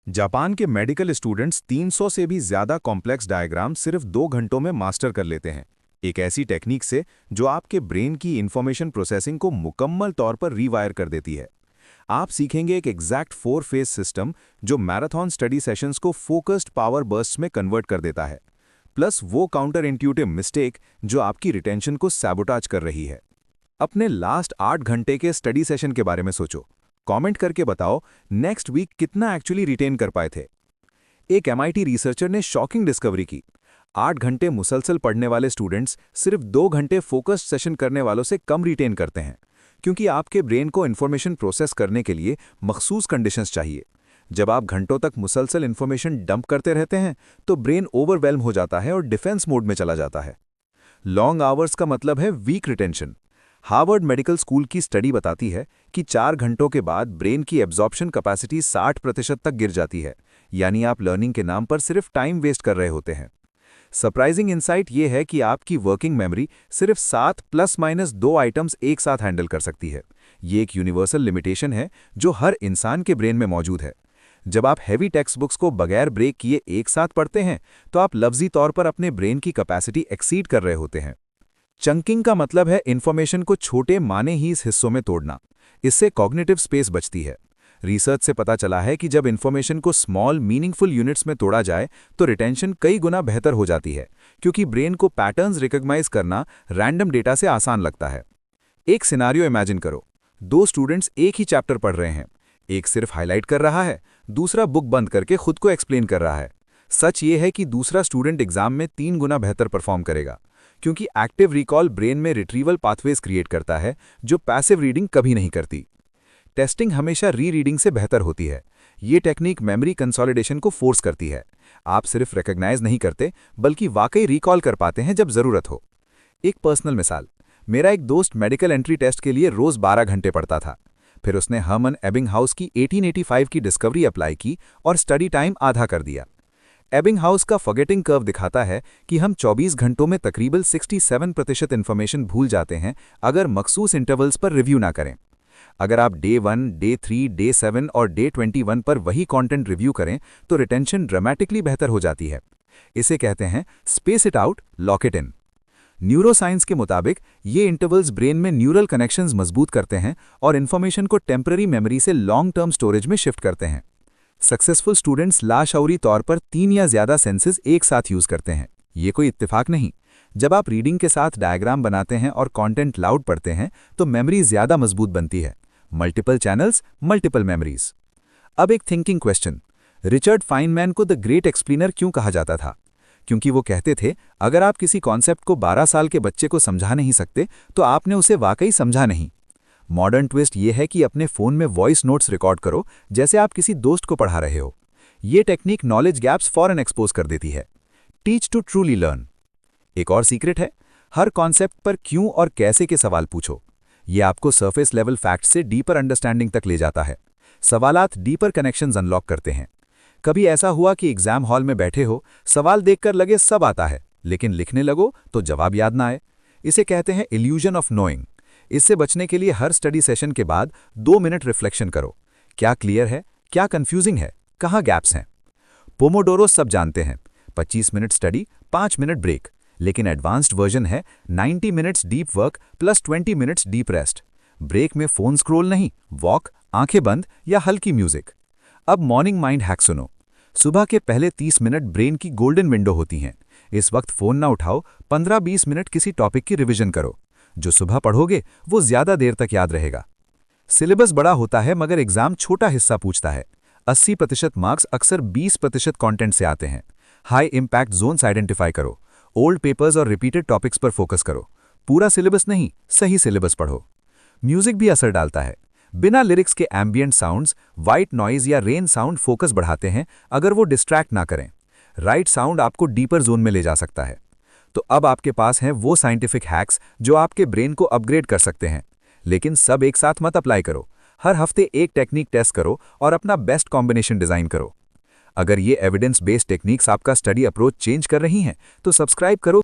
Japan के medical students 300 से भी ज़्यादा कॉम्प्लेक्स डायग्राम सिर्फ 2 घंटों में मास्टर कर लेते हैं। एक ऐसी टेक्निक से जो आपके ब्रेन की इंफॉर्मेशन प्रोसेसिंग को मुकम्मल तौर पर रीवायर कर देती है। आप सीखेंगे एक एग्जैक्ट 4 फेज सिस्टम जो मैराथन स्टडी सेशंस को फोकस्ड पावर बर्स्ट्स में कन्वर्ट कर देता है, प्लस वो काउंटर इंट्यूटिव मिस्टेक जो आपकी रिटेंशन को सैबोटाज कर रही है। अपने लास्ट 8 घंटे के स्टडी सेशन के बारे में सोचो। कमेंट करके बताओ नेक्स्ट वीक कितना एक्चुअली रिटेन कर पाए थे। एक एमआईटी रिसर्चर ने शॉकिंग डिस्कवरी की। 8 घंटे मुसलसल पढ़ने वाले स्टूडेंट्स सिर्फ 2 घंटे फोकस्ड सेशन करने वालों से कम रिटेन करते हैं, क्योंकि आपके ब्रेन को इन्फॉर्मेशन प्रोसेस करने के लिए मखसूस कंडीशंस चाहिए। जब आप घंटों तक मुसलसल इन्फॉर्मेशन डंप करते रहते हैं तो ब्रेन ओवरवेल्म हो जाता है और डिफेंस मोड में चला जाता है। लॉन्ग आवर्स का मतलब है weak retention. Harvard Medical School की स्टडी बताती है कि 4 घंटों के बाद ब्रेन की एब्जॉर्प्शन कैपेसिटी 60% तक गिर जाती है, यानी आप लर्निंग के नाम पर सिर्फ टाइम वेस्ट कर रहे होते हैं। सरप्राइजिंग इंसाइट ये है कि आपकी वर्किंग मेमोरी सिर्फ 7 ± 2 आइटम्स एक साथ हैंडल कर सकती है। ये एक यूनिवर्सल लिमिटेशन है जो हर इंसान के ब्रेन में मौजूद है। जब आप हैवी टेक्स्ट बुक्स को बगैर ब्रेक किए एक साथ पढ़ते हैं तो आप लफ्जी तौर पर अपने ब्रेन की कैपेसिटी एक्सीड कर रहे होते हैं। चंकिंग का मतलब है इन्फॉर्मेशन को छोटे माने ही इस हिस्सों में तोड़ना। इससे कॉग्निटिव स्पेस बचती है। रिसर्च से पता चला है कि जब इन्फॉर्मेशन को स्मॉल मीनिंगफुल यूनिट्स में तोड़ा जाए तो रिटेंशन कई गुना बेहतर हो जाती है, क्योंकि ब्रेन को पैटर्न्स रिकॉग्नाइज करना रैंडम डेटा से आसान लगता है। एक सिनारियो इमेजिन करो। 2 स्टूडेंट्स एक ही चैप्टर पढ़ रहे हैं। एक सिर्फ हाईलाइट कर रहा है, दूसरा बुक बंद करके खुद को एक्सप्लेन कर रहा है। सच ये है कि दूसरा स्टूडेंट एग्जाम में 3 गुना बेहतर परफॉर्म करेगा, क्योंकि एक्टिव रिकॉल ब्रेन में रिट्रीवल पाथवेज क्रिएट करता है जो पैसिव रीडिंग कभी नहीं करती। टेस्टिंग हमेशा री रीडिंग से बेहतर होती है। ये टेक्निक मेमोरी कंसोलिडेशन को फोर्स करती है। आप सिर्फ रिकॉग्नाइज नहीं करते बल्कि वाकई रिकॉल कर पाते हैं जब जरूरत हो। एक पर्सनल मिसाल, मेरा एक दोस्त मेडिकल एंट्री टेस्ट के लिए रोज 12 घंटे पढ़ता था। फिर उसने हर्मन एबिंगहाउस की 1885 की डिस्कवरी अप्लाई की और स्टडी टाइम आधा कर दिया। एबिंगहाउस का फॉरगेटिंग कर्व दिखाता है कि हम 24 घंटों में तकरीबन 67% इन्फॉर्मेशन भूल जाते हैं अगर मखसूस इंटरवल्स पर रिव्यू ना करें। अगर आप डे 1, डे 3, डे 7 और डे 21 पर वही कंटेंट रिव्यू करें तो रिटेंशन ड्रामेटिकली बेहतर हो जाती है। इसे कहते हैं space it out, lock it in. Neuroscience के मुताबिक ये इंटरवल्स ब्रेन में न्यूरल कनेक्शंस मजबूत करते हैं और इन्फॉर्मेशन को टेम्पररी मेमोरी से लॉन्ग टर्म स्टोरेज में शिफ्ट करते हैं। सक्सेसफुल स्टूडेंट्स लाशऊरी तौर पर 3 या ज्यादा सेंसेस एक साथ यूज करते हैं। ये कोई इत्तेफाक नहीं। जब आप रीडिंग के साथ डायग्राम बनाते हैं और कंटेंट लाउड पढ़ते हैं तो मेमोरी ज्यादा मजबूत बनती है। Multiple channels, multiple memories. अब एक थिंकिंग क्वेश्चन। रिचर्ड फाइनमैन को द ग्रेट एक्सप्लेनर क्यों कहा जाता था? क्योंकि वो कहते थे, अगर आप किसी कॉन्सेप्ट को 12 साल के बच्चे को समझा नहीं सकते तो आपने उसे वाकई समझा नहीं। मॉडर्न ट्विस्ट ये है कि अपने फोन में वॉइस नोट्स रिकॉर्ड करो जैसे आप किसी दोस्त को पढ़ा रहे हो। ये टेक्निक नॉलेज गैप्स फौरन एक्सपोज कर देती है। Teach to truly learn. एक और सीक्रेट है, हर कॉन्सेप्ट पर क्यों और कैसे के सवाल पूछो। ये आपको सरफेस लेवल फैक्ट्स से डीपर अंडरस्टैंडिंग तक ले जाता है। सवालात डीपर कनेक्शंस अनलॉक करते हैं। कभी ऐसा हुआ कि एग्जाम हॉल में बैठे हो, सवाल देखकर लगे सब आता है, लेकिन लिखने लगो तो जवाब याद ना आए। इसे कहते हैं इल्यूजन ऑफ नोइंग। इससे बचने के लिए हर स्टडी सेशन के बाद 2 मिनट रिफ्लेक्शन करो। क्या क्लियर है, क्या कंफ्यूजिंग है, कहाँ गैप्स हैं। पोमोडोरो सब जानते हैं, 25 मिनट स्टडी, 5 मिनट ब्रेक। लेकिन एडवांस्ड वर्जन है 90 minutes deep work plus 20 minutes deep rest. Break में फोन स्क्रोल नहीं, वॉक, आंखें बंद या हल्की म्यूजिक। अब मॉर्निंग माइंड हैक सुनो। सुबह के पहले 30 मिनट ब्रेन की गोल्डन विंडो होती हैं। इस वक्त फोन ना उठाओ, 15-20 मिनट किसी टॉपिक की रिवीजन करो। जो सुबह पढ़ोगे वो ज्यादा देर तक याद रहेगा। सिलेबस बड़ा होता है मगर एग्जाम छोटा हिस्सा पूछता है। 80% मार्क्स अक्सर 20% कंटेंट से आते हैं। हाई इंपैक्ट जोन्स आइडेंटिफाई करो। ओल्ड पेपर्स और रिपीटेड टॉपिक्स पर फोकस करो। पूरा सिलेबस नहीं, सही सिलेबस पढ़ो। म्यूजिक भी असर डालता है। बिना लिरिक्स के एम्बियंट साउंड्स, वाइट नॉइज या रेन साउंड फोकस बढ़ाते हैं अगर वो डिस्ट्रैक्ट ना करें। राइट साउंड आपको डीपर जोन में ले जा सकता है। तो अब आपके पास हैं वो साइंटिफिक हैक्स जो आपके ब्रेन को अपग्रेड कर सकते हैं। लेकिन सब एक साथ मत अप्लाई करो। हर हफ्ते एक टेक्निक टेस्ट करो और अपना बेस्ट कॉम्बिनेशन डिजाइन करो। अगर ये एविडेंस बेस्ड टेक्निक्स आपका स्टडी अप्रोच चेंज कर रही हैं तो सब्सक्राइब करो।